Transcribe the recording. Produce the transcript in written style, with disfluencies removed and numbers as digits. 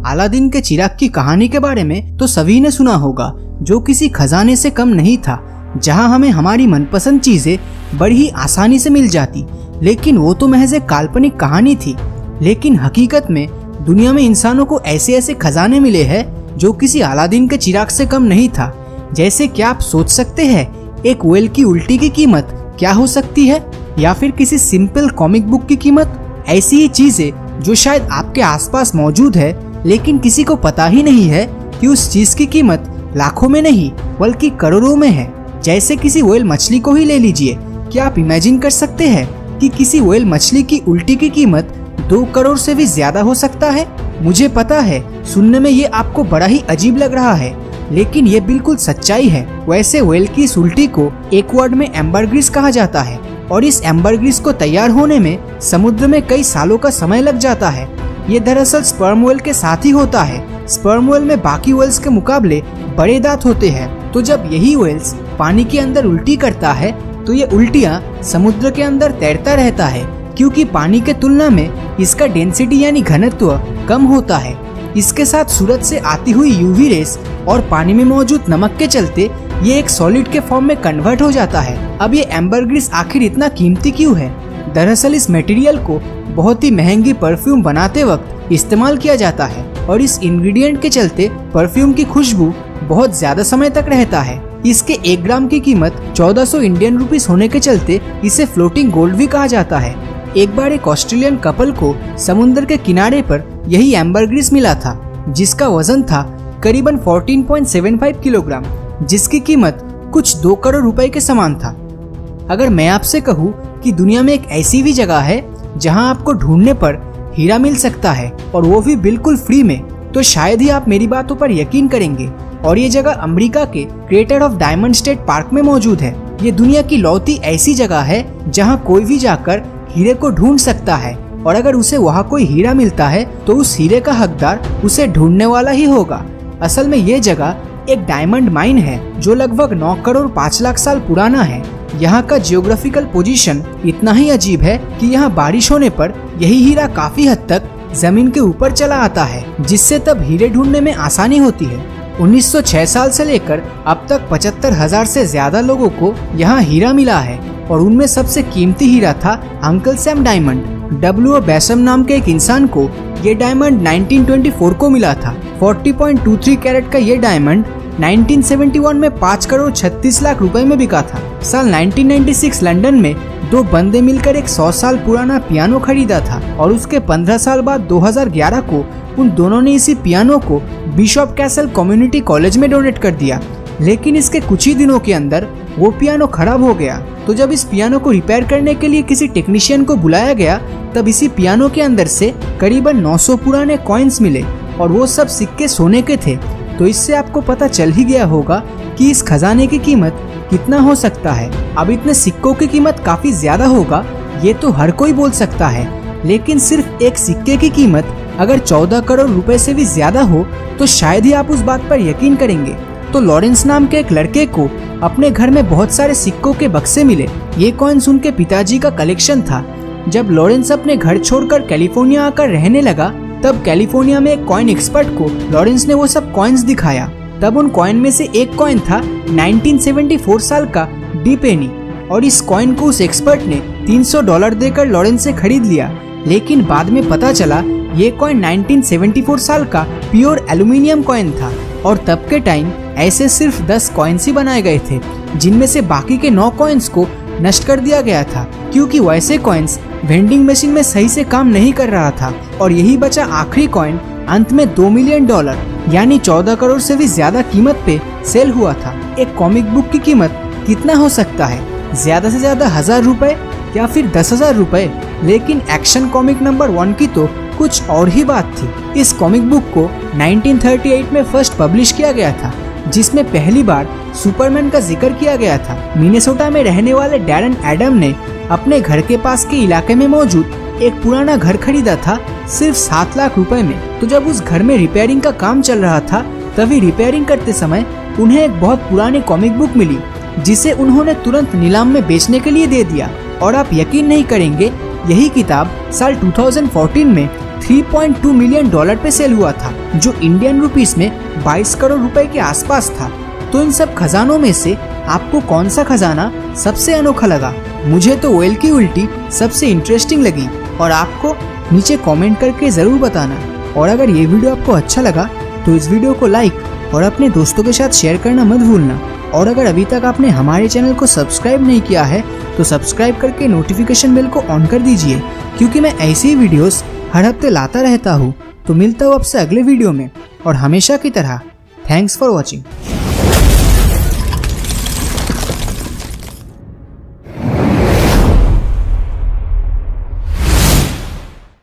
Aladdin के चिराग की कहानी के बारे में तो सभी ने सुना होगा, जो किसी खजाने से कम नहीं था, जहां हमें हमारी मनपसंद चीजें बड़ी ही आसानी से मिल जाती। लेकिन वो तो महज एक काल्पनिक कहानी थी। लेकिन हकीकत में दुनिया में इंसानों को ऐसे ऐसे खजाने मिले हैं जो किसी अलादीन के चिराग से कम नहीं था। जैसे क्या आप सोच सकते हैं एक व्हेल की उल्टी की कीमत क्या हो सकती है, या फिर किसी सिंपल कॉमिक बुक की कीमत? ऐसी ही चीजें जो शायद आपके आसपास मौजूद है, लेकिन किसी को पता ही नहीं है कि उस चीज की कीमत लाखों में नहीं बल्कि करोड़ों में है। जैसे किसी व्हेल मछली को ही ले लीजिए। क्या आप इमेजिन कर सकते हैं कि किसी व्हेल मछली की उल्टी की कीमत 2 करोड़ से भी ज्यादा हो सकता है? मुझे पता है सुनने में ये आपको बड़ा ही अजीब लग रहा है, लेकिन ये बिल्कुल सच्चाई है। वैसे व्हेल की इस उल्टी को एक वर्ड में एम्बरग्रिस कहा जाता है, और इस एम्बरग्रिस को तैयार होने में समुद्र में कई सालों का समय लग जाता है। ये दरअसल स्पर्म व्हेल के साथ ही होता है। स्पर्म व्हेल में बाकी व्हेल्स के मुकाबले बड़े दांत होते हैं, तो जब यही व्हेल्स पानी के अंदर उल्टी करता है तो ये उल्टियाँ समुद्र के अंदर तैरता रहता है, क्योंकि पानी के तुलना में इसका डेंसिटी यानी घनत्व कम होता है। इसके साथ सूरज से आती हुई यूवी रेस और पानी में मौजूद नमक के चलते ये एक सॉलिड के फॉर्म में कन्वर्ट हो जाता है। अब ये एम्बरग्रिस आखिर इतना कीमती क्यों है? दरअसल इस मटेरियल को बहुत ही महंगी परफ्यूम बनाते वक्त इस्तेमाल किया जाता है, और इस इंग्रेडिएंट के चलते परफ्यूम की खुशबू बहुत ज्यादा समय तक रहता है। इसके 1 ग्राम की कीमत 1400 इंडियन रुपीस होने के चलते इसे फ्लोटिंग गोल्ड भी कहा जाता है। एक बार एक ऑस्ट्रेलियन कपल को समुद्र के किनारे पर यही एम्बरग्रिस मिला था, जिसका वजन था करीबन 14.75 किलोग्राम, जिसकी कीमत कुछ 2 करोड़ रुपए के समान था। अगर मैं आपसे कहूँ कि दुनिया में एक ऐसी भी जगह है जहां आपको ढूंढने पर हीरा मिल सकता है, और वो भी बिल्कुल फ्री में, तो शायद ही आप मेरी बातों पर यकीन करेंगे। और ये जगह अमेरिका के creator of diamond state park में मौजूद है। ये दुनिया की लौती ऐसी जगह है जहां कोई भी जाकर हीरे को ढूंढ सकता है, और अगर उसे वहां कोई हीरा मिलता है तो उस हीरे का हकदार उसे ढूंढने वाला ही होगा। असल में ये जगह एक डायमंड माइन है जो लगभग 9 करोड़ 5 लाख साल पुराना है। यहाँ का जियोग्राफिकल पोजीशन इतना ही अजीब है कि यहाँ बारिश होने पर यही हीरा काफी हद तक जमीन के ऊपर चला आता है, जिससे तब हीरे ढूंढने में आसानी होती है। 1906 साल से लेकर अब तक 75,000 से ज्यादा लोगों को यहाँ हीरा मिला है, और उनमें सबसे कीमती हीरा था अंकल सैम डायमंड। W.O. बैसम नाम के एक इंसान को ये डायमंड 1924 को मिला था। 40.23 कैरेट का ये डायमंड 1971 में 5 करोड़ 36 लाख रुपए में बिका था। साल 1996 लंदन में 2 बंदे मिलकर एक 100 साल पुराना पियानो खरीदा था, और उसके 15 साल बाद 2011 को उन दोनों ने इसी पियानो को बिशप कैसल कम्युनिटी कॉलेज में डोनेट कर दिया। लेकिन इसके कुछ ही दिनों के अंदर वो पियानो खराब हो गया। तो जब इस पियानो को रिपेयर करने के लिए किसी टेक्नीशियन को बुलाया गया, तब इसी पियानो के अंदर से करीबन 900 पुराने कॉइन्स मिले, और वो सब सिक्के सोने के थे। तो इससे आपको पता चल ही गया होगा कि इस खजाने की कीमत कितना हो सकता है। अब इतने सिक्कों की कीमत काफी ज्यादा होगा ये तो हर कोई बोल सकता है, लेकिन सिर्फ एक सिक्के की कीमत अगर 14 करोड़ रुपए से भी ज्यादा हो तो शायद ही आप उस बात पर यकीन करेंगे। तो लॉरेंस नाम के एक लड़के को अपने घर में बहुत सारे सिक्कों के बक्से मिले। ये कॉइन्स उनके पिताजी का कलेक्शन था। जब लॉरेंस अपने घर छोड़कर कैलिफोर्निया आकर रहने लगा, तब कैलिफोर्निया में एक कॉइन एक्सपर्ट को लॉरेंस ने वो सब कॉइन्स दिखाया। तब उन कॉइन में से एक कॉइन था 1974 साल का डी पेनी, और इस कॉइन को उस एक्सपर्ट ने $300 देकर लॉरेंस से खरीद लिया। लेकिन बाद में पता चला ये कॉइन 1974 साल का प्योर एल्यूमिनियम कॉइन था, और तब के टाइम ऐसे सिर्फ 10 कॉइन्स ही बनाए गए थे, जिनमें से बाकी के 9 कॉइन्स को नष्ट कर दिया गया था, क्योंकि वैसे कॉइन्स वेंडिंग मशीन में सही से काम नहीं कर रहा था। और यही बचा आखिरी कॉइन अंत में $2 मिलियन यानी 14 करोड़ से भी ज्यादा कीमत पे सेल हुआ था। एक कॉमिक बुक की कीमत कितना हो सकता है? ज्यादा से ज्यादा 1000 रुपए या फिर 10,000 रुपए। लेकिन एक्शन कॉमिक नंबर 1 की तो कुछ और ही बात थी। इस कॉमिक बुक को 1938 में फर्स्ट पब्लिश किया गया था, जिसमें पहली बार सुपरमैन का जिक्र किया गया था। मिनेसोटा में रहने वाले डैरन एडम ने अपने घर के पास के इलाके में मौजूद एक पुराना घर खरीदा था सिर्फ 7 लाख रुपए में। तो जब उस घर में रिपेयरिंग का काम चल रहा था, तभी रिपेयरिंग करते समय उन्हें एक बहुत पुरानी कॉमिक बुक मिली, जिसे उन्होंने तुरंत नीलाम में बेचने के लिए दे दिया। और आप यकीन नहीं करेंगे, यही किताब साल 2014 में $3.2 मिलियन पे सेल हुआ था, जो इंडियन रुपीस में 22 करोड़ रुपए के आसपास था। तो इन सब खजानों में से आपको कौन सा खजाना सबसे अनोखा लगा? मुझे तो ओयल की उल्टी सबसे इंटरेस्टिंग लगी और आपको नीचे कमेंट करके जरूर बताना। और अगर ये वीडियो आपको अच्छा लगा तो इस वीडियो को लाइक और अपने दोस्तों के साथ शेयर करना मत भूलना। और अगर अभी तक आपने हमारे चैनल को सब्सक्राइब नहीं किया है तो सब्सक्राइब करके नोटिफिकेशन बेल को ऑन कर दीजिए, क्योंकि मैं ऐसी ही वीडियोस हर हफ्ते लाता रहता हूँ। तो मिलता हूँ आपसे अगले वीडियो में, और हमेशा की तरह थैंक्स फॉर वॉचिंग।